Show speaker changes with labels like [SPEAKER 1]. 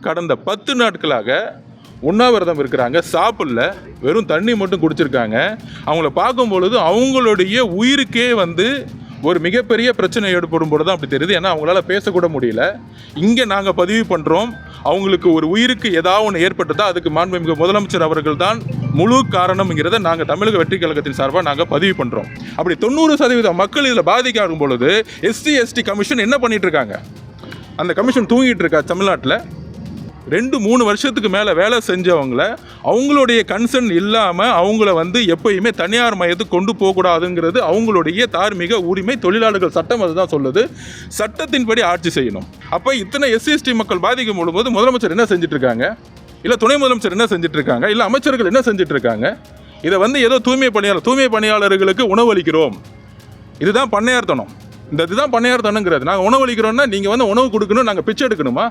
[SPEAKER 1] கடந்த 10 நாட்களாக உண்ணாவிரதம் இருக்கிறாங்க, சாப்பிடல, வெறும் தண்ணி மட்டும் குடிச்சிருக்காங்க. அவங்கள பார்க்கும் பொழுது அவங்களுடைய உயிருக்கே ஒரு மிகப்பெரிய பிரச்சனை ஏற்படும் பொழுது தான் அப்படி தெரியுது. ஏன்னா அவங்களால பேசக்கூட முடியல. இங்கே நாங்கள் பதிவு பண்ணுறோம், அவங்களுக்கு ஒரு உயிருக்கு ஏதாவது ஒன்று ஏற்பட்டதா அதுக்கு மாண்புமிகு முதலமைச்சர் அவர்கள் தான் முழு காரணம்ங்கிறத நாங்கள் தமிழக வெற்றி கழகத்தின் சார்பாக நாங்கள் பதிவு பண்ணுறோம். அப்படி 90% மக்கள் இதில் பாதிக்காகும் பொழுது SC/ST கமிஷன் என்ன பண்ணிட்டு இருக்காங்க? அந்த கமிஷன் தூங்கிட்டு இருக்கா தமிழ்நாட்டில்? 2-3 வருஷத்துக்கு மேலே வேலை செஞ்சவங்கள அவங்களுடைய கன்சர்ன் இல்லாமல் அவங்கள எப்பயுமே தனியார் மையத்துக்கு கொண்டு போகக்கூடாதுங்கிறது அவங்களுடைய தார்மீக உரிமை. தொழிலாளர்கள் சட்டம் அதுதான் சொல்லுது. சட்டத்தின்படி ஆட்சி செய்யணும். அப்போ இத்தனை SC/ST மக்கள் பாதிக்கும் பொழுது முதலமைச்சர் என்ன செஞ்சுட்டு இருக்காங்க? இல்லை துணை முதலமைச்சர் என்ன செஞ்சுட்டு இருக்காங்க? இல்லை அமைச்சர்கள் என்ன செஞ்சுட்டு இருக்காங்க? இதை ஏதோ தூய்மை பணியாளர்களுக்கு உணவளிக்கிறோம், இதுதான் பண்ணையார்த்தனம், இதுதான் பண்ணையார்த்தனங்கிறது. நாங்கள் உணவளிக்கிறோம்னா நீங்கள் உணவு கொடுக்கணும், நாங்கள் பிச்சை எடுக்கணுமா?